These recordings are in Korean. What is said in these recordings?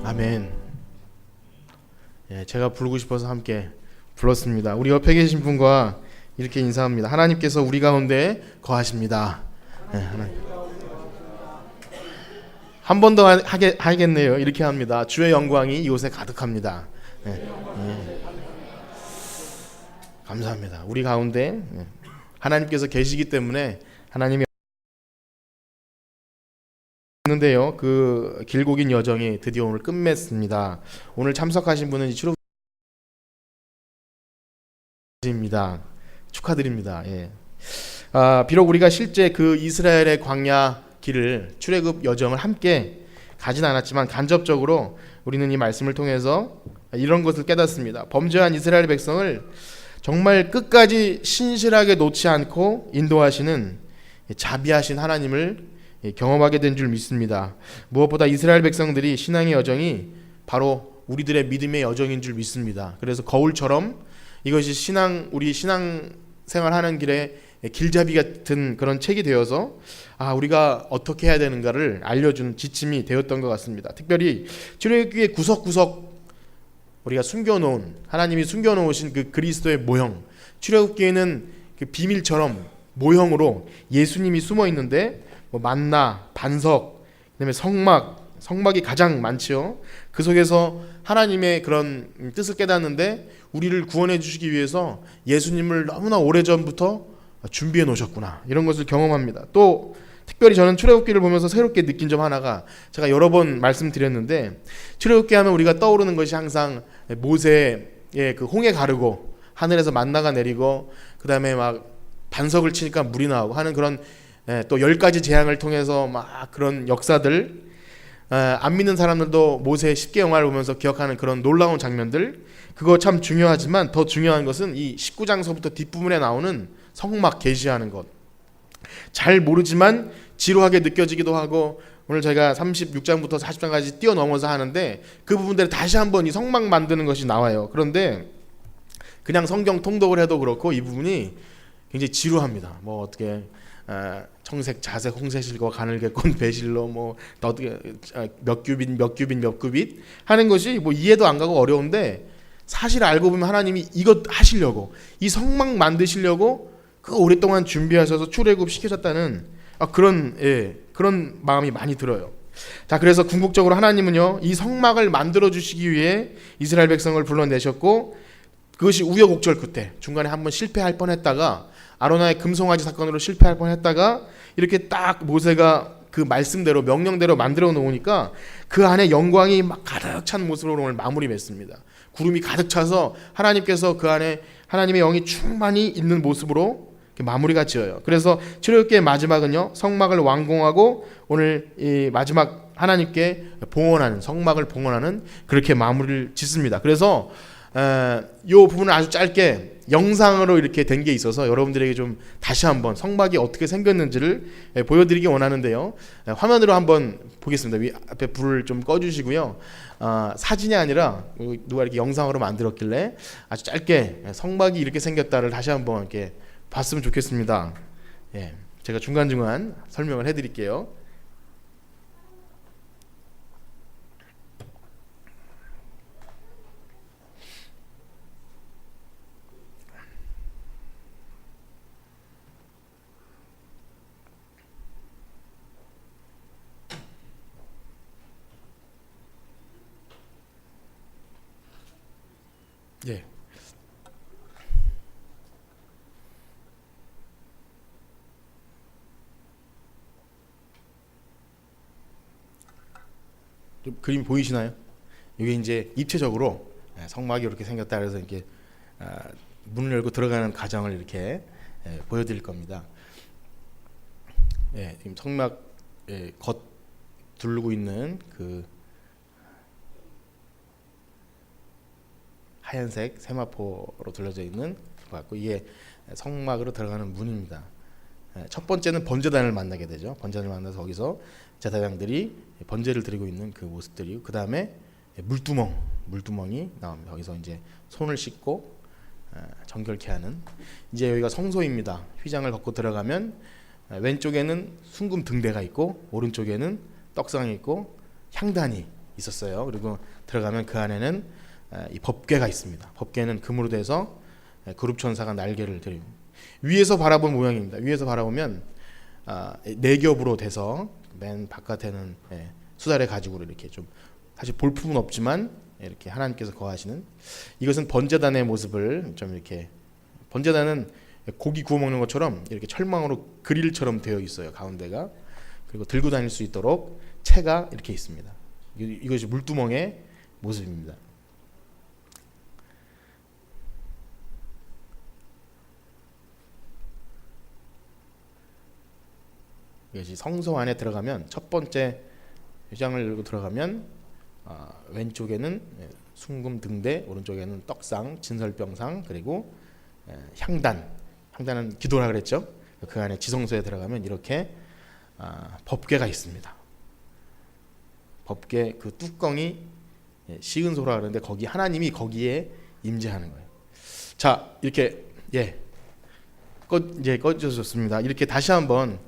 아멘. 예, 제가 부르고 싶어서 함께 불렀습니다. 우리 옆에 계신 분과 이렇게 인사합니다. 하나님께서 우리 가운데 거하십니다. 예, 한 번 더 하겠네요. 이렇게 합니다. 주의 영광이 이곳에 가득합니다. 예, 예. 감사합니다. 우리 가운데 하나님께서 계시기 때문에 하나님이 있는데요. 그 길고 긴 여정이 드디어 오늘 끝맺습니다. 오늘 참석하신 분은 출애굽입니다. 축하드립니다. 예. 비록 우리가 실제 그 이스라엘의 광야 길을 출애굽 여정을 함께 가진 않았지만 간접적으로 우리는 이 말씀을 통해서 이런 것을 깨닫습니다. 범죄한 이스라엘 백성을 정말 끝까지 신실하게 놓지 않고 인도하시는 자비하신 하나님을 경험하게 된 줄 믿습니다. 무엇보다 이스라엘 백성들이 신앙의 여정이 바로 우리들의 믿음의 여정인 줄 믿습니다. 그래서 거울처럼 이것이 우리 신앙 생활하는 길에 길잡이 같은 그런 책이 되어서 우리가 어떻게 해야 되는가를 알려준 지침이 되었던 것 같습니다. 특별히 출애굽기의 구석구석 우리가 숨겨놓은 하나님이 숨겨놓으신 그 그리스도의 모형, 출애굽기에는 그 비밀처럼 모형으로 예수님이 숨어 있는데 만나, 반석, 그다음에 성막이 가장 많지요. 그 속에서 하나님의 그런 뜻을 깨닫는데 우리를 구원해 주시기 위해서 예수님을 너무나 오래전부터 준비해 놓으셨구나, 이런 것을 경험합니다. 또 특별히 저는 출애굽기를 보면서 새롭게 느낀 점 하나가, 제가 여러 번 말씀드렸는데 출애굽기 하면 우리가 떠오르는 것이 항상 모세의 그 홍해 가르고 하늘에서 만나가 내리고 그다음에 막 반석을 치니까 물이 나오고 하는 그런 또 10가지 재앙을 통해서 막 그런 역사들, 안 믿는 사람들도 모세의 10개 영화를 보면서 기억하는 그런 놀라운 장면들, 그거 참 중요하지만 더 중요한 것은 이 19장서부터 뒷부분에 나오는 성막 계시하는 것. 잘 모르지만 지루하게 느껴지기도 하고, 오늘 저희가 36장부터 40장까지 뛰어넘어서 하는데 그 부분들을 다시 한번 이 성막 만드는 것이 나와요. 그런데 그냥 성경 통독을 해도 그렇고 이 부분이 굉장히 지루합니다. 뭐 어떻게 청색, 자색, 홍색실과 가늘게꼰 배실로 몇 규빗 하는 것이 이해도 안 가고 어려운데, 사실 알고 보면 하나님이 이것 하시려고, 이 성막 만드시려고 그 오랫동안 준비하셔서 출애굽 시키셨다는 그런 마음이 많이 들어요. 자, 그래서 궁극적으로 하나님은요, 이 성막을 만들어 주시기 위해 이스라엘 백성을 불러내셨고, 그것이 우여곡절 끝에 중간에 한번 실패할 뻔했다가, 아로나의 금송아지 사건으로 실패할 뻔했다가 이렇게 딱 모세가 그 말씀대로 명령대로 만들어 놓으니까 그 안에 영광이 막 가득 찬 모습으로 오늘 마무리 맺습니다. 구름이 가득 차서 하나님께서 그 안에 하나님의 영이 충만히 있는 모습으로 마무리가 지어요. 그래서 출애굽기의 마지막은요, 성막을 완공하고 오늘 이 마지막 하나님께 봉헌하는, 성막을 봉헌하는, 그렇게 마무리를 짓습니다. 그래서 이 부분을 아주 짧게 영상으로 이렇게 된 게 있어서 여러분들에게 좀 다시 한번 성막이 어떻게 생겼는지를 보여드리기 원하는데요. 화면으로 한번 보겠습니다. 위 앞에 불을 좀 꺼주시고요. 사진이 아니라 누가 이렇게 영상으로 만들었길래 아주 짧게 성막이 이렇게 생겼다를 다시 한번 이렇게 봤으면 좋겠습니다. 예, 제가 중간중간 설명을 해드릴게요. 예. 좀 그림 보이시나요? 이게 이제 입체적으로 성막이 이렇게 생겼다 그래서 이렇게 문을 열고 들어가는 과정을 이렇게 보여드릴 겁니다. 지금 성막 겉 두르고 있는 그 하얀색 세마포로 둘러져 있는 것 같고, 이게 성막으로 들어가는 문입니다. 첫 번째는 번제단을 만나게 되죠. 번제단을 만나서 거기서 제사장들이 번제를 드리고 있는 그 모습들이고, 그 다음에 물두멍이 나옵니다. 거기서 이제 손을 씻고 정결케 하는, 이제 여기가 성소입니다. 휘장을 걷고 들어가면 왼쪽에는 순금 등대가 있고 오른쪽에는 떡상이 있고 향단이 있었어요. 그리고 들어가면 그 안에는 이 법궤가 있습니다. 법궤는 금으로 돼서 그룹 천사가 날개를 들이고 위에서 바라본 모양입니다. 위에서 바라보면 네 겹으로 돼서 맨 바깥에는 수달의 가죽으로 이렇게 좀 사실 볼품은 없지만 이렇게 하나님께서 거하시는, 이것은 번제단의 모습을 좀 이렇게, 번제단은 고기 구워 먹는 것처럼 이렇게 철망으로 그릴처럼 되어 있어요, 가운데가. 그리고 들고 다닐 수 있도록 채가 이렇게 있습니다. 이것이 물두멍의 모습입니다. 이것이 성소 안에 들어가면 첫 번째 회장을 열고 들어가면 왼쪽에는 순금 등대, 오른쪽에는 떡상, 진설병상, 그리고 향단은 기도라 그랬죠. 그 안에 지성소에 들어가면 이렇게 법궤가 있습니다. 법궤 그 뚜껑이 시은소라 그러는데 거기 하나님이 거기에 임재하는 거예요. 자, 이렇게 이제 꺼져졌습니다. 이렇게 다시 한번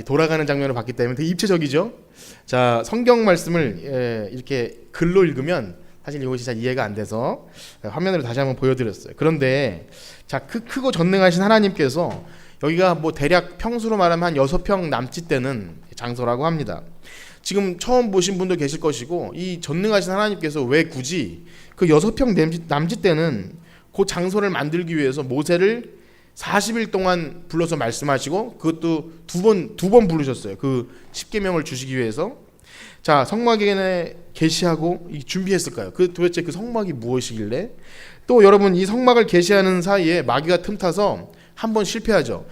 돌아가는 장면을 봤기 때문에 되게 입체적이죠. 자, 성경 말씀을 이렇게 글로 읽으면 사실 이것이 잘 이해가 안 돼서 화면으로 다시 한번 보여드렸어요. 그런데 자, 크고 전능하신 하나님께서 여기가 뭐 대략 평수로 말하면 한 6평 남짓 되는 장소라고 합니다. 지금 처음 보신 분도 계실 것이고, 이 전능하신 하나님께서 왜 굳이 그 6평 남짓 되는 그 장소를 만들기 위해서 모세를 40일 동안 불러서 말씀하시고, 그것도 두 번 부르셨어요. 그 십계명을 주시기 위해서. 자, 성막에 계시하고 준비했을까요? 도대체 그 성막이 무엇이길래? 또 여러분, 이 성막을 계시하는 사이에 마귀가 틈타서 한번 실패하죠.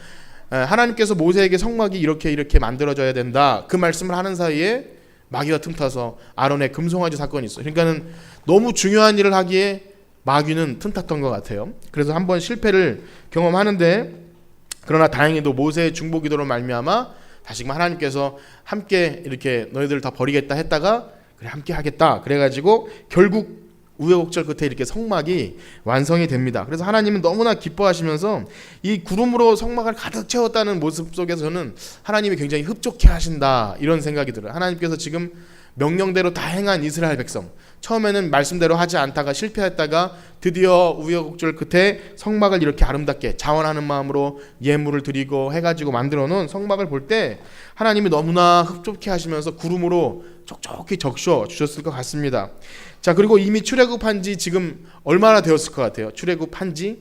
하나님께서 모세에게 성막이 이렇게 만들어져야 된다, 그 말씀을 하는 사이에 마귀가 틈타서 아론의 금송아지 사건이 있어요. 그러니까는 너무 중요한 일을 하기에 마귀는 틈탔던 것 같아요. 그래서 한번 실패를 경험하는데, 그러나 다행히도 모세의 중보기도로 말미암아 다시금 하나님께서 함께 이렇게 너희들을 다 버리겠다 했다가 그래 함께 하겠다 그래가지고 결국 우여곡절 끝에 이렇게 성막이 완성이 됩니다. 그래서 하나님은 너무나 기뻐하시면서 이 구름으로 성막을 가득 채웠다는 모습 속에서는 하나님이 굉장히 흡족해 하신다, 이런 생각이 들어요. 하나님께서 지금 명령대로 다 행한 이스라엘 백성, 처음에는 말씀대로 하지 않다가 실패했다가 드디어 우여곡절 끝에 성막을 이렇게 아름답게 자원하는 마음으로 예물을 드리고 해가지고 만들어 놓은 성막을 볼 때 하나님이 너무나 흡족해 하시면서 구름으로 촉촉히 적셔 주셨을 것 같습니다. 자, 그리고 이미 출애굽한 지 지금 얼마나 되었을 것 같아요? 출애굽한 지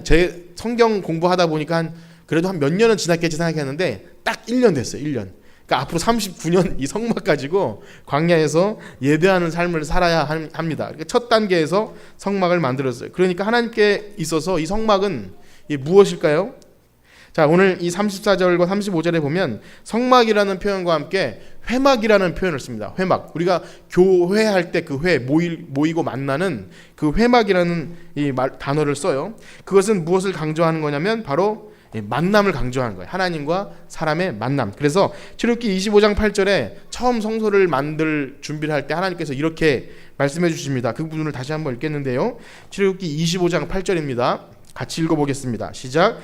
제 성경 공부하다 보니까 그래도 한 몇 년은 지났겠지 생각했는데 딱 1년 됐어요. 1년. 그러니까 앞으로 39년 이 성막 가지고 광야에서 예배하는 삶을 살아야 합니다. 그러니까 첫 단계에서 성막을 만들었어요. 그러니까 하나님께 있어서 이 성막은 무엇일까요? 자, 오늘 이 34절과 35절에 보면 성막이라는 표현과 함께 회막이라는 표현을 씁니다. 회막. 우리가 교회할 때 그 회, 모이고 만나는 그 회막이라는 이 단어를 써요. 그것은 무엇을 강조하는 거냐면 바로 만남을 강조하는 거예요. 하나님과 사람의 만남. 그래서 출애굽기 25장 8절에 처음 성소를 만들 준비를 할 때 하나님께서 이렇게 말씀해 주십니다. 그 부분을 다시 한번 읽겠는데요. 출애굽기 25장 8절입니다. 같이 읽어보겠습니다. 시작.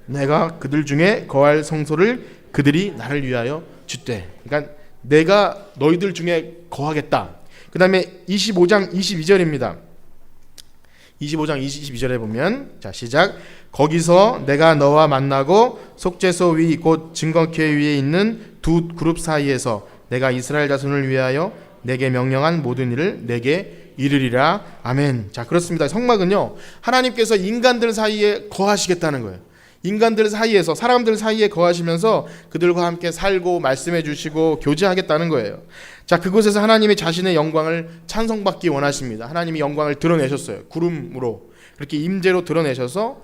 내가 그들 중에 거할 성소를 그들이 나를 위하여 주되. 그러니까 내가 너희들 중에 거하겠다. 그 다음에 25장 22절입니다. 25장 22절에 보면, 자, 시작. 거기서 내가 너와 만나고 속죄소 위 곧 증거궤 위에 있는 두 그룹 사이에서 내가 이스라엘 자손을 위하여 내게 명령한 모든 일을 내게 이르리라. 아멘. 자, 그렇습니다. 성막은요, 하나님께서 인간들 사이에 거하시겠다는 거예요. 인간들 사이에서, 사람들 사이에 거하시면서 그들과 함께 살고 말씀해 주시고 교제하겠다는 거예요. 자, 그곳에서 하나님이 자신의 영광을 찬송받기 원하십니다. 하나님이 영광을 드러내셨어요. 구름으로 그렇게 임재로 드러내셔서,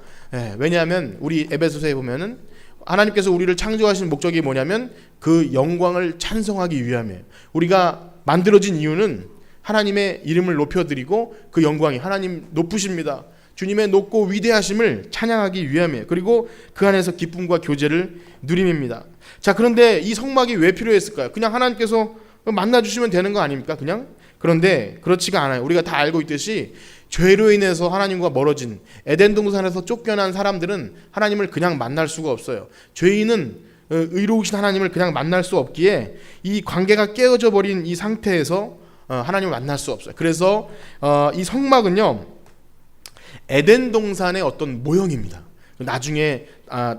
왜냐하면 우리 에베소서에 보면은 하나님께서 우리를 창조하신 목적이 뭐냐면 그 영광을 찬송하기 위함이에요. 우리가 만들어진 이유는 하나님의 이름을 높여드리고 그 영광이, 하나님 높으십니다, 주님의 높고 위대하심을 찬양하기 위함이에요. 그리고 그 안에서 기쁨과 교제를 누림입니다. 자, 그런데 이 성막이 왜 필요했을까요? 그냥 하나님께서 만나주시면 되는 거 아닙니까? 그냥? 그런데 그렇지가 않아요. 우리가 다 알고 있듯이 죄로 인해서 하나님과 멀어진, 에덴 동산에서 쫓겨난 사람들은 하나님을 그냥 만날 수가 없어요. 죄인은 의로우신 하나님을 그냥 만날 수 없기에 이 관계가 깨어져 버린 이 상태에서 하나님을 만날 수 없어요. 그래서 이 성막은요, 에덴 동산의 어떤 모형입니다. 나중에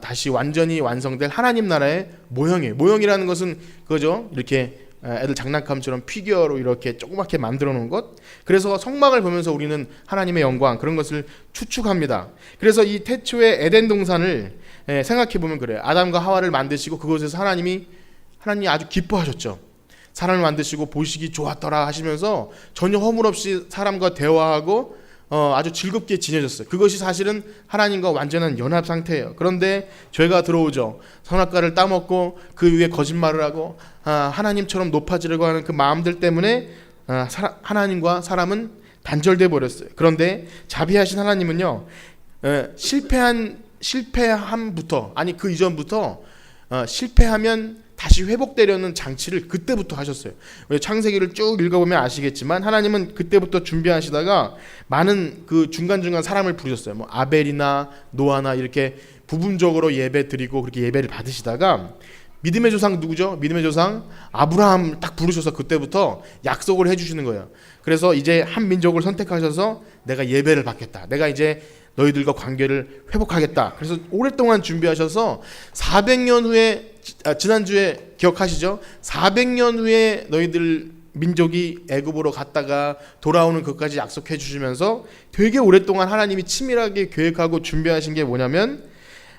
다시 완전히 완성될 하나님 나라의 모형이에요. 모형이라는 것은 그거죠. 이렇게 애들 장난감처럼 피규어로 이렇게 조그맣게 만들어 놓은 것. 그래서 성막을 보면서 우리는 하나님의 영광, 그런 것을 추측합니다. 그래서 이 태초의 에덴 동산을 생각해 보면 그래요. 아담과 하와를 만드시고 그곳에서 하나님이 아주 기뻐하셨죠. 사람을 만드시고 보시기 좋았더라 하시면서 전혀 허물 없이 사람과 대화하고 아주 즐겁게 지내셨어요. 그것이 사실은 하나님과 완전한 연합 상태예요. 그런데 죄가 들어오죠. 선악과를 따먹고 그 위에 거짓말을 하고 하나님처럼 높아지려고 하는 그 마음들 때문에 하나님과 사람은 단절돼 버렸어요. 그런데 자비하신 하나님은요, 실패함부터, 아니 그 이전부터 실패하면 다시 회복되려는 장치를 그때부터 하셨어요. 창세기를 쭉 읽어보면 아시겠지만 하나님은 그때부터 준비하시다가 많은 그 중간중간 사람을 부르셨어요. 뭐 아벨이나 노아나 이렇게 부분적으로 예배 드리고 그렇게 예배를 받으시다가 믿음의 조상 누구죠? 믿음의 조상 아브라함 딱 부르셔서 그때부터 약속을 해주시는 거예요. 그래서 이제 한 민족을 선택하셔서 내가 예배를 받겠다. 내가 이제 너희들과 관계를 회복하겠다. 그래서 오랫동안 준비하셔서 400년 후에, 지난주에 기억하시죠? 400년 후에 너희들 민족이 애굽으로 갔다가 돌아오는 것까지 약속해 주시면서 되게 오랫동안 하나님이 치밀하게 계획하고 준비하신 게 뭐냐면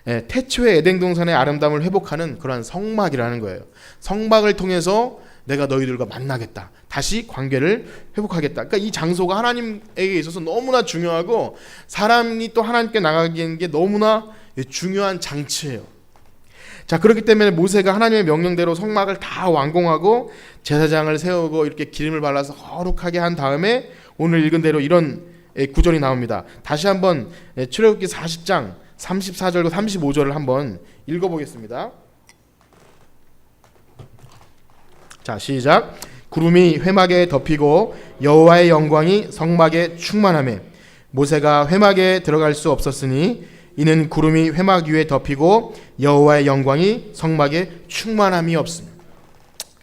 태초의 에덴 동산의 아름다움을 회복하는 그러한 성막이라는 거예요. 성막을 통해서 내가 너희들과 만나겠다. 다시 관계를 회복하겠다. 그러니까 이 장소가 하나님에게 있어서 너무나 중요하고 사람이 또 하나님께 나가기에는 게 너무나 중요한 장치예요. 자, 그렇기 때문에 모세가 하나님의 명령대로 성막을 다 완공하고 제사장을 세우고 이렇게 기름을 발라서 거룩하게 한 다음에 오늘 읽은 대로 이런 구절이 나옵니다. 다시 한번 출애굽기 40장 34절과 35절을 한번 읽어보겠습니다. 자, 시작. 구름이 회막에 덮이고 여호와의 영광이 성막에 충만하매 모세가 회막에 들어갈 수 없었으니 이는 구름이 회막 위에 덮이고 여호와의 영광이 성막에 충만함이 없음.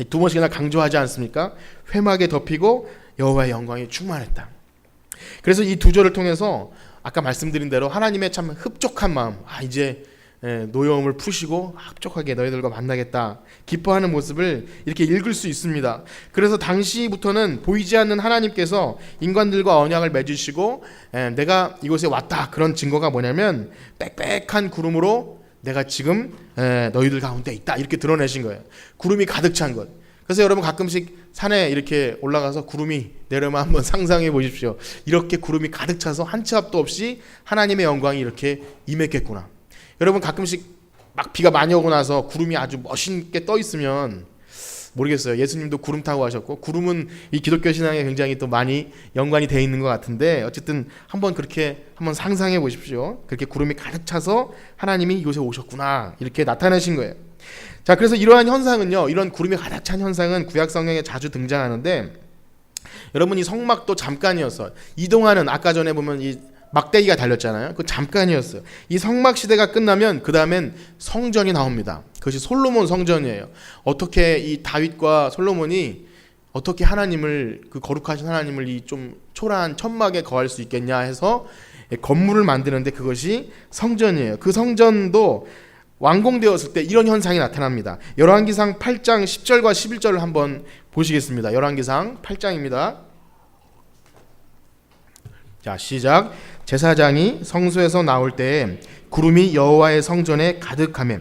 두 번씩이나 강조하지 않습니까? 회막에 덮이고 여호와의 영광이 충만했다. 그래서 이 두 절을 통해서 아까 말씀드린 대로 하나님의 참 흡족한 마음, 이제 노여움을 푸시고 합족하게 너희들과 만나겠다 기뻐하는 모습을 이렇게 읽을 수 있습니다. 그래서 당시부터는 보이지 않는 하나님께서 인간들과 언약을 맺으시고 내가 이곳에 왔다, 그런 증거가 뭐냐면 빽빽한 구름으로 내가 지금 너희들 가운데 있다 이렇게 드러내신 거예요. 구름이 가득 찬 것. 그래서 여러분 가끔씩 산에 이렇게 올라가서 구름이 내려면 한번 상상해 보십시오. 이렇게 구름이 가득 차서 한 치 앞도 없이 하나님의 영광이 이렇게 임했겠구나. 여러분 가끔씩 막 비가 많이 오고 나서 구름이 아주 멋있게 떠 있으면 모르겠어요. 예수님도 구름 타고 하셨고 구름은 이 기독교 신앙에 굉장히 또 많이 연관이 돼 있는 것 같은데 어쨌든 한번 그렇게 한번 상상해 보십시오. 그렇게 구름이 가득 차서 하나님이 이곳에 오셨구나 이렇게 나타내신 거예요. 자, 그래서 이러한 현상은요, 이런 구름이 가득 찬 현상은 구약 성경에 자주 등장하는데 여러분 이 성막도 잠깐이었어요. 이동하는, 아까 전에 보면 이 막대기가 달렸잖아요. 그 잠깐이었어요. 이 성막 시대가 끝나면 그 다음엔 성전이 나옵니다. 그것이 솔로몬 성전이에요. 어떻게 이 다윗과 솔로몬이 어떻게 하나님을, 그 거룩하신 하나님을 이 좀 초라한 천막에 거할 수 있겠냐 해서 건물을 만드는데 그것이 성전이에요. 그 성전도 완공되었을 때 이런 현상이 나타납니다. 열왕기상 8장 10절과 11절을 한번 보시겠습니다. 열왕기상 8장입니다. 자, 시작. 제사장이 성소에서 나올 때에 구름이 여호와의 성전에 가득하매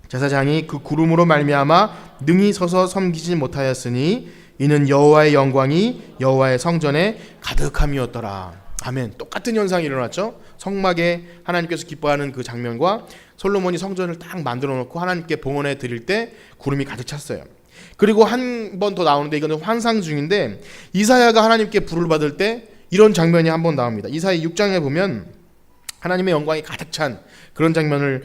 제사장이 그 구름으로 말미암아 능히 서서 섬기지 못하였으니 이는 여호와의 영광이 여호와의 성전에 가득함이었더라. 아멘. 똑같은 현상이 일어났죠. 성막에 하나님께서 기뻐하는 그 장면과 솔로몬이 성전을 딱 만들어 놓고 하나님께 봉헌해 드릴 때 구름이 가득 찼어요. 그리고 한 번 더 나오는데 이거는 환상 중인데 이사야가 하나님께 부를 받을 때 이런 장면이 한 번 나옵니다. 이사야 6장에 보면 하나님의 영광이 가득 찬 그런 장면을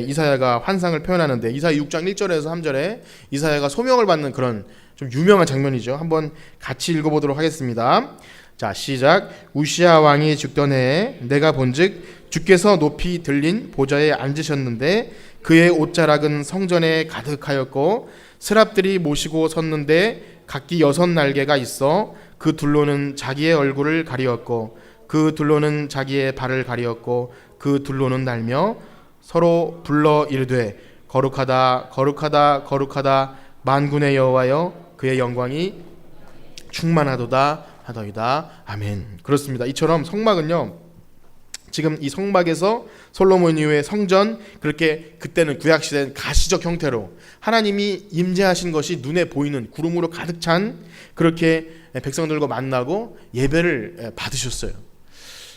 이사야가 환상을 표현하는데 이사야 6장 1절에서 3절에 이사야가 소명을 받는 그런 좀 유명한 장면이죠. 한번 같이 읽어보도록 하겠습니다. 자, 시작. 우시야 왕이 죽던 해에 내가 본즉 주께서 높이 들린 보좌에 앉으셨는데 그의 옷자락은 성전에 가득하였고 스랍들이 모시고 섰는데 각기 6날개가 있어 그 둘로는 자기의 얼굴을 가리었고 그 둘로는 자기의 발을 가리었고 그 둘로는 날며 서로 불러 이르되 거룩하다 거룩하다 거룩하다 만군의 여호와여 그의 영광이 충만하도다 하더이다. 아멘. 그렇습니다. 이처럼 성막은요, 지금 이 성막에서 솔로몬 이후의 성전, 그렇게 그때는 구약시대는 가시적 형태로 하나님이 임재하신 것이 눈에 보이는 구름으로 가득 찬, 그렇게 백성들과 만나고 예배를 받으셨어요.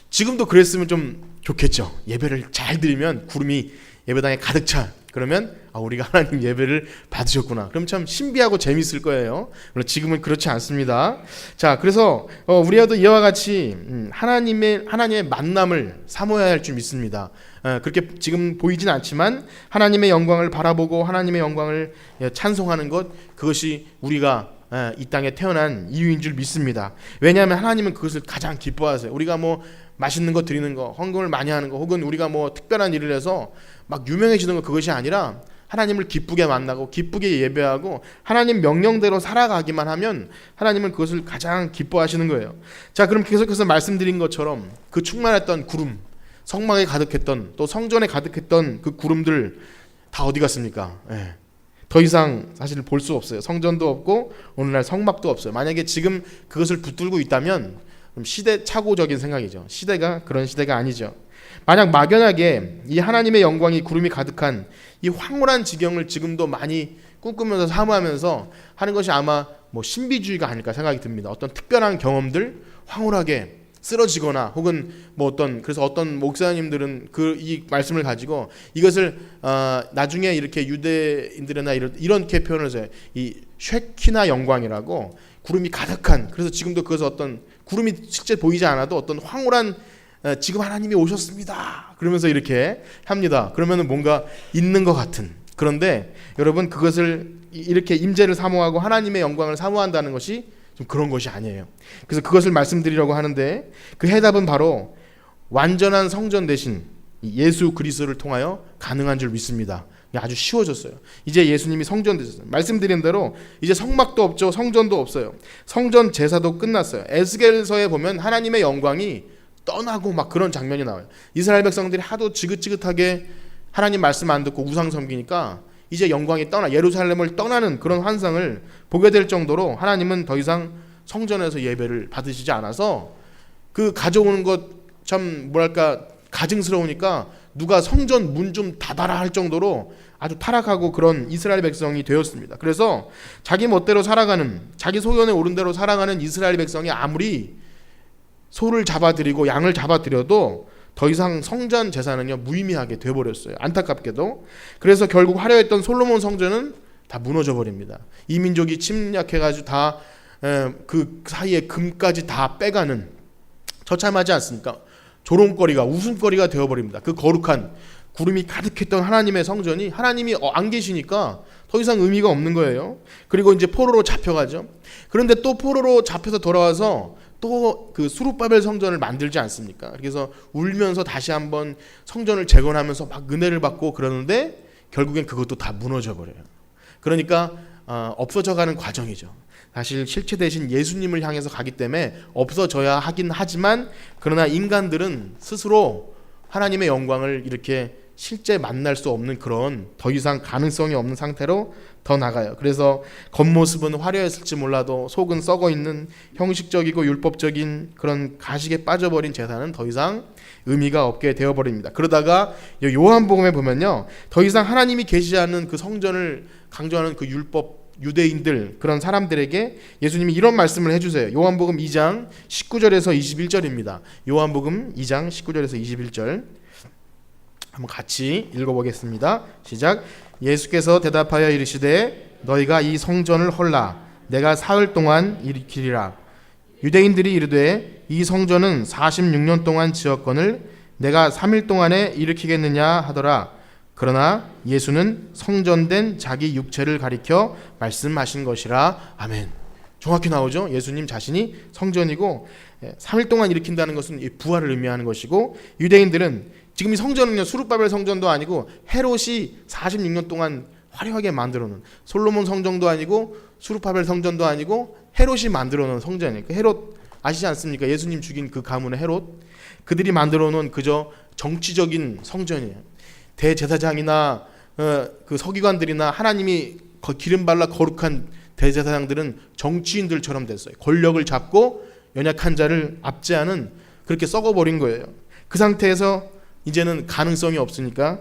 지금도 그랬으면 좀 좋겠죠. 예배를 잘 드리면 구름이 예배당에 가득 차. 그러면 우리가 하나님 예배를 받으셨구나. 그럼 참 신비하고 재밌을 거예요. 물론 지금은 그렇지 않습니다. 자, 그래서 우리도 이와 같이 하나님의 만남을 사모해야 할 줄 믿습니다. 그렇게 지금 보이진 않지만 하나님의 영광을 바라보고 하나님의 영광을 찬송하는 것, 그것이 우리가 이 땅에 태어난 이유인 줄 믿습니다. 왜냐하면 하나님은 그것을 가장 기뻐하세요. 우리가 뭐 맛있는 거 드리는 거, 헌금을 많이 하는 거, 혹은 우리가 뭐 특별한 일을 해서 막 유명해지는 거, 그것이 아니라 하나님을 기쁘게 만나고 기쁘게 예배하고 하나님 명령대로 살아가기만 하면 하나님은 그것을 가장 기뻐하시는 거예요. 자, 그럼 계속해서 말씀드린 것처럼 그 충만했던 구름, 성막에 가득했던, 또 성전에 가득했던 그 구름들 다 어디 갔습니까? 더 이상 사실 볼 수 없어요. 성전도 없고 오늘날 성막도 없어요. 만약에 지금 그것을 붙들고 있다면 시대착오적인 생각이죠. 시대가 그런 시대가 아니죠. 만약 막연하게 이 하나님의 영광이 구름이 가득한 이 황홀한 지경을 지금도 많이 꿈꾸면서 사모하면서 하는 것이 아마 뭐 신비주의가 아닐까 생각이 듭니다. 어떤 특별한 경험들, 황홀하게 쓰러지거나 혹은 뭐 그래서 어떤 목사님들은 이 말씀을 가지고 이것을 나중에 이렇게 유대인들이나 이렇게 표현을 해서 이 쉐키나 영광이라고, 구름이 가득한, 그래서 지금도 그것을 어떤 구름이 실제 보이지 않아도 어떤 황홀한, 지금 하나님이 오셨습니다 그러면서 이렇게 합니다. 그러면은 뭔가 있는 것 같은. 그런데 여러분, 그것을 이렇게 임재를 사모하고 하나님의 영광을 사모한다는 것이 좀 그런 것이 아니에요. 그래서 그것을 말씀드리려고 하는데, 그 해답은 바로 완전한 성전 대신 예수 그리스도를 통하여 가능한 줄 믿습니다. 아주 쉬워졌어요. 이제 예수님이 성전 되셨어요. 말씀드린 대로 이제 성막도 없죠. 성전도 없어요. 성전 제사도 끝났어요. 에스겔서에 보면 하나님의 영광이 떠나고 막 그런 장면이 나와요. 이스라엘 백성들이 하도 지긋지긋하게 하나님 말씀 안 듣고 우상 섬기니까 이제 영광이 예루살렘을 떠나는 그런 환상을 보게 될 정도로 하나님은 더 이상 성전에서 예배를 받으시지 않아서, 그 가져오는 것 참 뭐랄까 가증스러우니까 누가 성전 문 좀 닫아라 할 정도로 아주 타락하고 그런 이스라엘 백성이 되었습니다. 그래서 자기 멋대로 살아가는, 자기 소견에 오른 대로 살아가는 이스라엘 백성이 아무리 소를 잡아들이고 양을 잡아들여도 더 이상 성전 제사는요 무의미하게 되어버렸어요. 안타깝게도. 그래서 결국 화려했던 솔로몬 성전은 다 무너져 버립니다. 이 민족이 침략해가지고 다 그 사이에 금까지 다 빼가는, 처참하지 않습니까? 조롱거리가, 웃음거리가 되어버립니다. 그 거룩한 구름이 가득했던 하나님의 성전이 하나님이 안 계시니까 더 이상 의미가 없는 거예요. 그리고 이제 포로로 잡혀가죠. 그런데 또 포로로 잡혀서 돌아와서 또 그 수룹바벨 성전을 만들지 않습니까? 그래서 울면서 다시 한번 성전을 재건하면서 막 은혜를 받고 그러는데 결국엔 그것도 다 무너져 버려요. 그러니까 없어져가는 과정이죠. 사실 실체 대신 예수님을 향해서 가기 때문에 없어져야 하긴 하지만, 그러나 인간들은 스스로 하나님의 영광을 이렇게 실제 만날 수 없는 그런 더 이상 가능성이 없는 상태로 더 나가요. 그래서 겉모습은 화려했을지 몰라도 속은 썩어 있는 형식적이고 율법적인 그런 가식에 빠져버린 제사는 더 이상 의미가 없게 되어버립니다. 그러다가 요한복음에 보면요, 더 이상 하나님이 계시지 않는 그 성전을 강조하는 그 율법 유대인들, 그런 사람들에게 예수님이 이런 말씀을 해주세요. 요한복음 2장 19절에서 21절입니다. 요한복음 2장 19절에서 21절 한번 같이 읽어보겠습니다. 시작. 예수께서 대답하여 이르시되 너희가 이 성전을 헐라 내가 사흘 동안 일으키리라. 유대인들이 이르되 이 성전은 46년 동안 지었거늘 내가 3일 동안에 일으키겠느냐 하더라. 그러나 예수는 성전된 자기 육체를 가리켜 말씀하신 것이라. 아멘. 정확히 나오죠. 예수님 자신이 성전이고 3일 동안 일으킨다는 것은 부활을 의미하는 것이고, 유대인들은 지금 이 성전은요, 수룹바벨 성전도 아니고 헤롯이 46년 동안 화려하게 만들어 놓은, 솔로몬 성전도 아니고 수룹바벨 성전도 아니고 헤롯이 만들어 놓은 성전이에요. 그 헤롯 아시지 않습니까? 예수님 죽인 그 가문의 헤롯, 그들이 만들어 놓은 그저 정치적인 성전이에요. 대제사장이나 그 서기관들이나 하나님이 기름 발라 거룩한 대제사장들은 정치인들처럼 됐어요. 권력을 잡고 연약한 자를 압제하는, 그렇게 썩어버린 거예요. 그 상태에서 이제는 가능성이 없으니까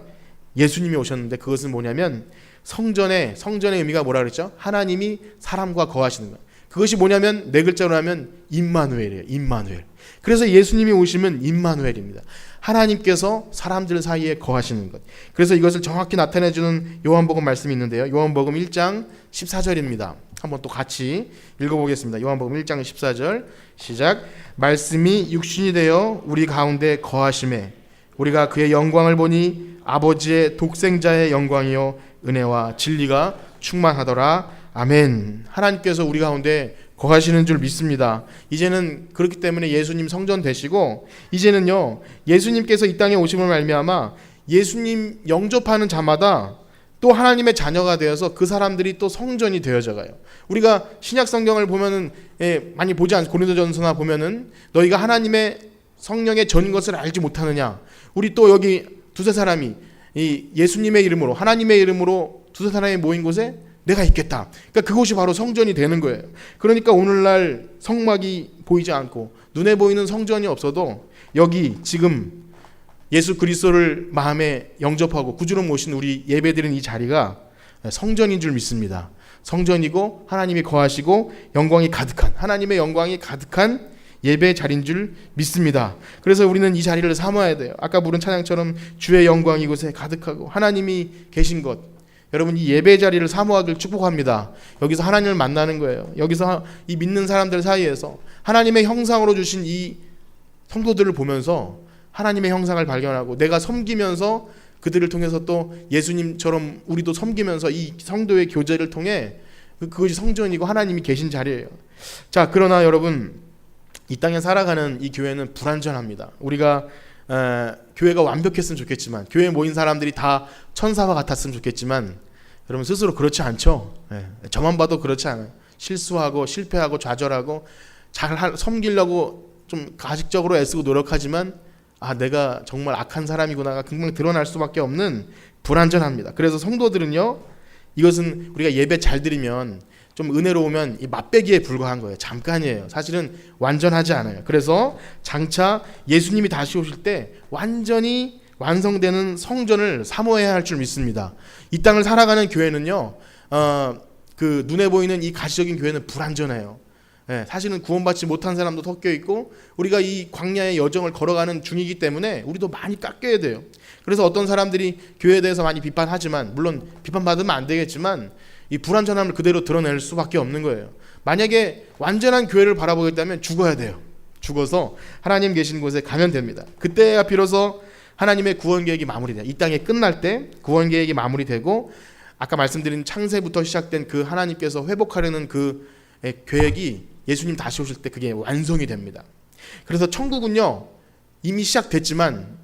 예수님이 오셨는데, 그것은 뭐냐면 성전의 의미가 뭐라 그랬죠? 하나님이 사람과 거하시는 것. 그것이 뭐냐면 네 글자로 하면 임마누엘이에요. 임마누엘. 그래서 예수님이 오시면 임마누엘입니다. 하나님께서 사람들 사이에 거하시는 것. 그래서 이것을 정확히 나타내주는 요한복음 말씀이 있는데요. 요한복음 1장 14절입니다. 한번 또 같이 읽어보겠습니다. 요한복음 1장 14절 시작. 말씀이 육신이 되어 우리 가운데 거하심에 우리가 그의 영광을 보니 아버지의 독생자의 영광이요 은혜와 진리가 충만하더라. 아멘. 하나님께서 우리 가운데 거하시는 줄 믿습니다. 이제는 그렇기 때문에 예수님 성전 되시고, 이제는요 예수님께서 이 땅에 오심을 말미암아 예수님 영접하는 자마다 또 하나님의 자녀가 되어서 그 사람들이 또 성전이 되어져 가요. 우리가 신약 성경을 보면은 많이 보지 않습니까? 고린도전서나 보면은 너희가 하나님의 성령의 전인 것을 알지 못하느냐. 우리 또 여기 두세 사람이 이 예수님의 이름으로, 하나님의 이름으로 두세 사람이 모인 곳에 내가 있겠다. 그러니까 그곳이 바로 성전이 되는 거예요. 그러니까 오늘날 성막이 보이지 않고 눈에 보이는 성전이 없어도 여기 지금 예수 그리스도를 마음에 영접하고 구주로 모신 우리 예배드리는 이 자리가 성전인 줄 믿습니다. 성전이고 하나님이 거하시고 영광이 가득한, 하나님의 영광이 가득한 예배 자리인 줄 믿습니다. 그래서 우리는 이 자리를 삼아야 돼요. 아까 부른 찬양처럼 주의 영광이 이곳에 가득하고 하나님이 계신 것, 여러분 이 예배 자리를 사모하길 축복합니다. 여기서 하나님을 만나는 거예요. 여기서 이 믿는 사람들 사이에서 하나님의 형상으로 주신 이 성도들을 보면서 하나님의 형상을 발견하고 내가 섬기면서 그들을 통해서 또 예수님처럼 우리도 섬기면서 이 성도의 교제를 통해 그것이 성전이고 하나님이 계신 자리예요. 자, 그러나 여러분 이 땅에 살아가는 이 교회는 불완전합니다. 우리가 교회가 완벽했으면 좋겠지만, 교회에 모인 사람들이 다 천사와 같았으면 좋겠지만 여러분 스스로 그렇지 않죠. 저만 봐도 그렇지 않아요. 실수하고 실패하고 좌절하고 잘 섬기려고 좀 가식적으로 애쓰고 노력하지만 내가 정말 악한 사람이구나가 금방 드러날 수밖에 없는, 불완전합니다. 그래서 성도들은요, 이것은 우리가 예배 잘 드리면 좀 은혜로우면 이 맛배기에 불과한 거예요. 잠깐이에요. 사실은 완전하지 않아요. 그래서 장차 예수님이 다시 오실 때 완전히 완성되는 성전을 사모해야 할 줄 믿습니다. 이 땅을 살아가는 교회는요, 그 눈에 보이는 이 가시적인 교회는 불완전해요. 사실은 구원받지 못한 사람도 섞여 있고 우리가 이 광야의 여정을 걸어가는 중이기 때문에 우리도 많이 깎여야 돼요. 그래서 어떤 사람들이 교회에 대해서 많이 비판하지만, 물론 비판받으면 안 되겠지만 이 불완전함을 그대로 드러낼 수밖에 없는 거예요. 만약에 완전한 교회를 바라보겠다면 죽어야 돼요. 죽어서 하나님 계신 곳에 가면 됩니다. 그때야 비로소 하나님의 구원 계획이 마무리돼요. 이 땅에 끝날 때 구원 계획이 마무리되고 아까 말씀드린 창세부터 시작된 그 하나님께서 회복하려는 그 계획이 예수님 다시 오실 때 그게 완성이 됩니다. 그래서 천국은요 이미 시작됐지만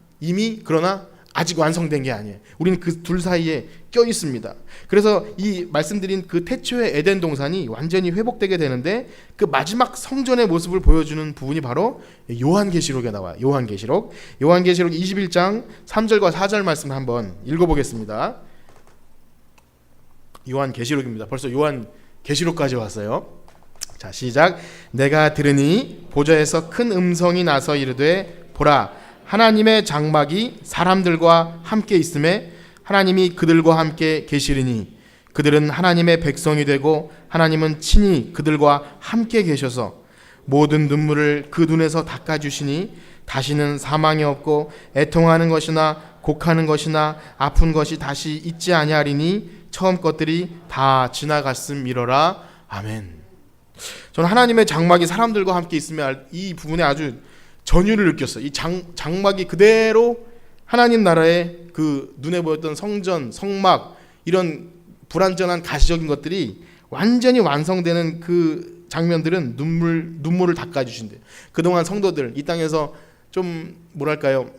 그러나 아직 완성된 게 아니에요. 우리는 그 둘 사이에 껴 있습니다. 그래서 이 말씀드린 그 태초의 에덴 동산이 완전히 회복되게 되는데 그 마지막 성전의 모습을 보여주는 부분이 바로 요한계시록에 나와요. 요한계시록 21장 3절과 4절 말씀 한번 읽어보겠습니다. 요한계시록입니다. 벌써 요한계시록까지 왔어요. 자, 시작. 내가 들으니 보좌에서 큰 음성이 나서 이르되 보라, 하나님의 장막이 사람들과 함께 있음에 하나님이 그들과 함께 계시리니 그들은 하나님의 백성이 되고 하나님은 친히 그들과 함께 계셔서 모든 눈물을 그 눈에서 닦아주시니 다시는 사망이 없고 애통하는 것이나 곡하는 것이나 아픈 것이 다시 있지 아니하리니 처음 것들이 다 지나갔음이러라. 아멘. 저는 하나님의 장막이 사람들과 함께 있으면 이 부분에 아주 전율을 느꼈어요. 이 장막이 그대로 하나님 나라의 그 눈에 보였던 성전, 성막, 이런 불완전한 가시적인 것들이 완전히 완성되는 그 장면들은 눈물을 닦아주신대요. 그동안 성도들 이 땅에서 좀 뭐랄까요,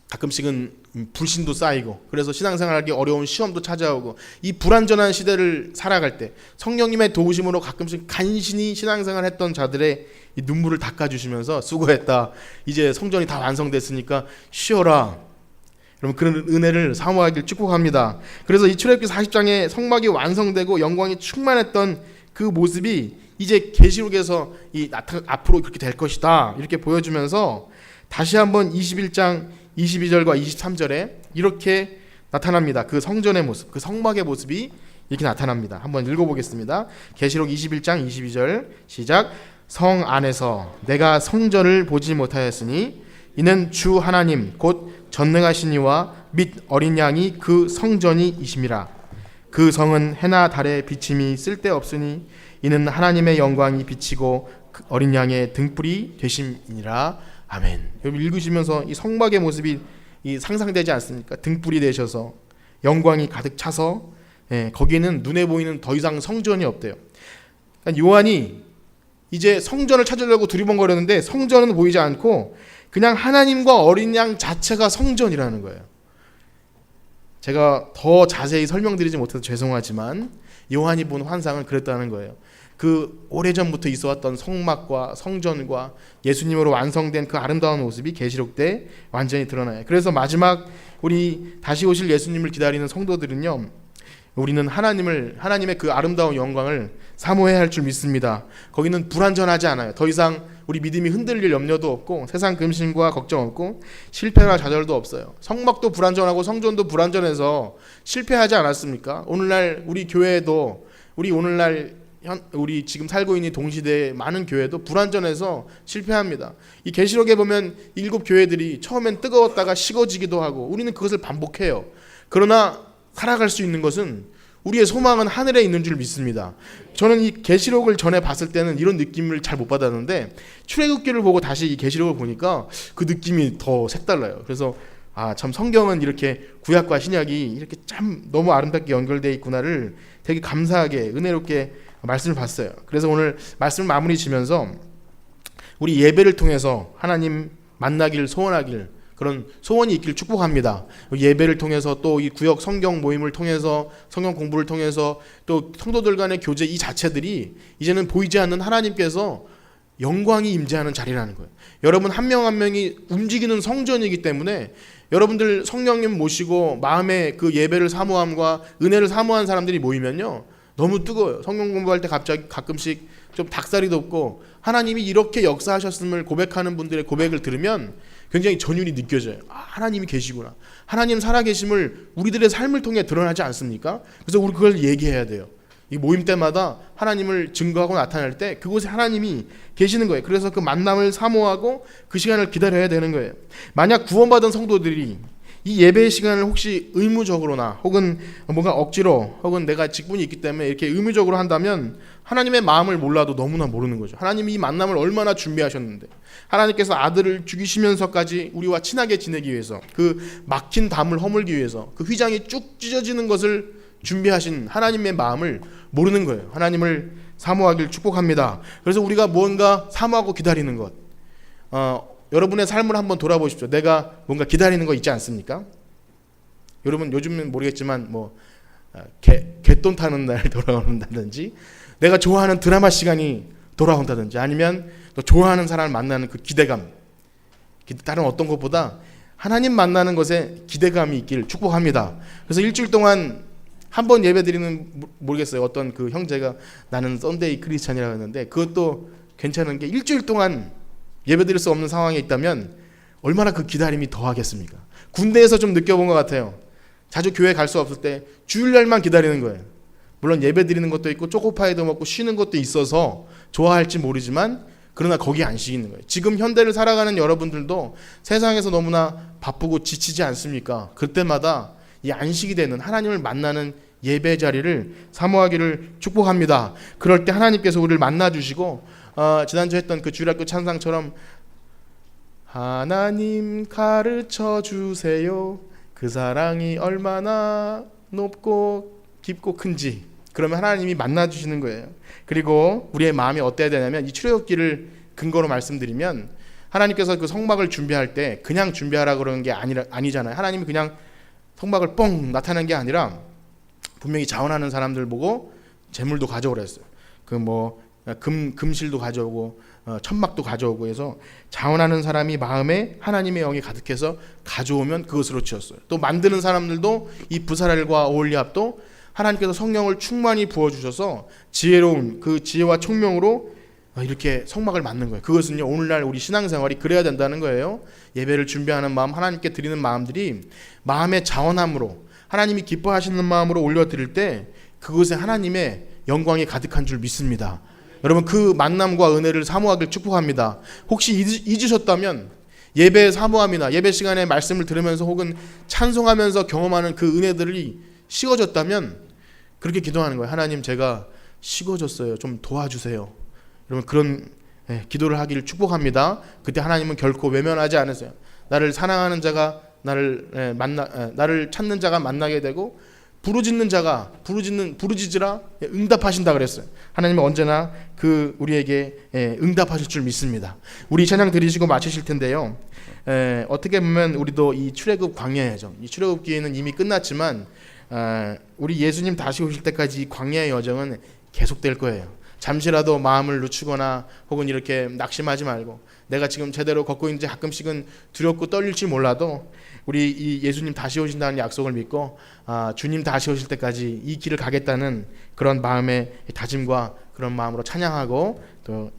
가끔씩은 불신도 쌓이고 그래서 신앙생활하기 어려운 시험도 찾아오고 이 불완전한 시대를 살아갈 때 성령님의 도우심으로 가끔씩 간신히 신앙생활했던 자들의 이 눈물을 닦아주시면서 수고했다. 이제 성전이 다 완성됐으니까 쉬어라. 여러분 그런 은혜를 사모하길 축복합니다. 그래서 이 출애굽기 40장에 성막이 완성되고 영광이 충만했던 그 모습이 이제 계시록에서 앞으로 그렇게 될 것이다. 이렇게 보여주면서 다시 한번 21장 22절과 23절에 이렇게 나타납니다. 그 성전의 모습, 그 성막의 모습이 이렇게 나타납니다. 한번 읽어보겠습니다. 계시록 21장 22절 시작. 성 안에서 내가 성전을 보지 못하였으니 이는 주 하나님 곧 전능하신 이와 및 어린 양이 그 성전이이심이라. 그 성은 해나 달의 비침이 쓸데없으니 이는 하나님의 영광이 비치고 그 어린 양의 등불이 되심이니라. 아멘. 여러분 읽으시면서 이 성막의 모습이 상상되지 않습니까? 등불이 되셔서 영광이 가득 차서 거기는 눈에 보이는 더 이상 성전이 없대요. 그러니까 요한이 이제 성전을 찾으려고 두리번거렸는데 성전은 보이지 않고 그냥 하나님과 어린 양 자체가 성전이라는 거예요. 제가 더 자세히 설명드리지 못해서 죄송하지만 요한이 본 환상은 그랬다는 거예요. 그 오래전부터 있어왔던 성막과 성전과 예수님으로 완성된 그 아름다운 모습이 계시록 때 완전히 드러나요. 그래서 마지막 우리 다시 오실 예수님을 기다리는 성도들은요, 우리는 하나님의 그 아름다운 영광을 사모해야 할 줄 믿습니다. 거기는 불완전하지 않아요. 더 이상 우리 믿음이 흔들릴 염려도 없고 세상 금신과 걱정 없고 실패나 좌절도 없어요. 성막도 불완전하고 성전도 불완전해서 실패하지 않았습니까? 오늘날 우리 교회도 우리 지금 살고 있는 동시대의 많은 교회도 불완전해서 실패합니다. 이 계시록에 보면 7 교회들이 처음엔 뜨거웠다가 식어지기도 하고 우리는 그것을 반복해요. 그러나 살아갈 수 있는 것은 우리의 소망은 하늘에 있는 줄 믿습니다. 저는 이 계시록을 전에 봤을 때는 이런 느낌을 잘 못 받았는데 출애굽기를 보고 다시 이 계시록을 보니까 그 느낌이 더 색달라요. 그래서 참 성경은 이렇게 구약과 신약이 이렇게 참 너무 아름답게 연결되어 있구나를 되게 감사하게 은혜롭게 말씀을 봤어요. 그래서 오늘 말씀을 마무리 지면서 우리 예배를 통해서 하나님 만나길 소원하길 그런 소원이 있길 축복합니다. 예배를 통해서 또 이 구역 성경 모임을 통해서 성경 공부를 통해서 또 성도들 간의 교제 이 자체들이 이제는 보이지 않는 하나님께서 영광이 임재하는 자리라는 거예요. 여러분 한 명 한 명이 움직이는 성전이기 때문에 여러분들 성령님 모시고 마음의 그 예배를 사모함과 은혜를 사모한 사람들이 모이면요 너무 뜨거워요. 성경 공부할 때 갑자기 가끔씩 좀 닭살이 돋고 하나님이 이렇게 역사하셨음을 고백하는 분들의 고백을 들으면 굉장히 전율이 느껴져요. 하나님이 계시구나. 하나님 살아계심을 우리들의 삶을 통해 드러나지 않습니까? 그래서 우리 그걸 얘기해야 돼요. 이 모임 때마다 하나님을 증거하고 나타낼 때 그곳에 하나님이 계시는 거예요. 그래서 그 만남을 사모하고 그 시간을 기다려야 되는 거예요. 만약 구원받은 성도들이 이 예배의 시간을 혹시 의무적으로나 혹은 뭔가 억지로 혹은 내가 직분이 있기 때문에 이렇게 의무적으로 한다면 하나님의 마음을 몰라도 너무나 모르는 거죠. 하나님이 이 만남을 얼마나 준비하셨는데 하나님께서 아들을 죽이시면서까지 우리와 친하게 지내기 위해서 그 막힌 담을 허물기 위해서 그 휘장이 쭉 찢어지는 것을 준비하신 하나님의 마음을 모르는 거예요. 하나님을 사모하길 축복합니다. 그래서 우리가 무언가 사모하고 기다리는 것 여러분의 삶을 한번 돌아보십시오. 내가 뭔가 기다리는 거 있지 않습니까? 여러분 요즘은 모르겠지만 개똥 타는 날 돌아온다든지 내가 좋아하는 드라마 시간이 돌아온다든지 아니면 또 좋아하는 사람을 만나는 그 기대감 다른 어떤 것보다 하나님 만나는 것에 기대감이 있길 축복합니다. 그래서 일주일 동안 한 번 예배 드리는 모르겠어요. 어떤 그 형제가 나는 썬데이 크리스찬이라고 했는데 그것도 괜찮은 게 일주일 동안 예배드릴 수 없는 상황에 있다면 얼마나 그 기다림이 더하겠습니까? 군대에서 좀 느껴본 것 같아요. 자주 교회 갈 수 없을 때 주일날만 기다리는 거예요. 물론 예배드리는 것도 있고 초코파이도 먹고 쉬는 것도 있어서 좋아할지 모르지만 그러나 거기 안식이 있는 거예요. 지금 현대를 살아가는 여러분들도 세상에서 너무나 바쁘고 지치지 않습니까? 그때마다 이 안식이 되는 하나님을 만나는 예배 자리를 사모하기를 축복합니다. 그럴 때 하나님께서 우리를 만나주시고 지난주에 했던 그 주일학교 찬상처럼 하나님 가르쳐 주세요. 그 사랑이 얼마나 높고 깊고 큰지 그러면 하나님이 만나주시는 거예요. 그리고 우리의 마음이 어때야 되냐면 이 출애굽기를 근거로 말씀드리면 하나님께서 그 성막을 준비할 때 그냥 준비하라 그러는 게 아니잖아요. 하나님이 그냥 성막을 뻥 나타낸 게 아니라 분명히 자원하는 사람들 보고 재물도 가져오라 했어요. 금실도 가져오고 천막도 가져오고 해서 자원하는 사람이 마음에 하나님의 영이 가득해서 가져오면 그것으로 지었어요. 또 만드는 사람들도 이 부사렐과 오홀리압도 하나님께서 성령을 충만히 부어주셔서 지혜로운 그 지혜와 총명으로 이렇게 성막을 만든 거예요. 그것은요, 오늘날 우리 신앙생활이 그래야 된다는 거예요. 예배를 준비하는 마음, 하나님께 드리는 마음들이 마음의 자원함으로 하나님이 기뻐하시는 마음으로 올려드릴 때 그것에 하나님의 영광이 가득한 줄 믿습니다. 여러분, 그 만남과 은혜를 사모하길 축복합니다. 혹시 잊으셨다면 예배의 사모함이나 예배 시간에 말씀을 들으면서 혹은 찬송하면서 경험하는 그 은혜들이 식어졌다면 그렇게 기도하는 거예요. 하나님, 제가 식어졌어요. 좀 도와주세요. 여러분, 그런 기도를 하기를 축복합니다. 그때 하나님은 결코 외면하지 않으세요. 나를 사랑하는 자가 나를 찾는 자가 만나게 되고 부르짖는 자가 부르짖으라 응답하신다 그랬어요. 하나님은 언제나 우리에게 응답하실 줄 믿습니다. 우리 찬양 드리시고 마치실 텐데요. 어떻게 보면 우리도 이 출애굽 광야의 여정, 이 출애굽기에는 이미 끝났지만 우리 예수님 다시 오실 때까지 이 광야의 여정은 계속될 거예요. 잠시라도 마음을 늦추거나 혹은 이렇게 낙심하지 말고, 내가 지금 제대로 걷고 있는지 가끔씩은 두렵고 떨릴지 몰라도 우리 이 예수님 다시 오신다는 약속을 믿고 주님 다시 오실 때까지 이 길을 가겠다는 그런 마음의 다짐과 그런 마음으로 찬양하고 또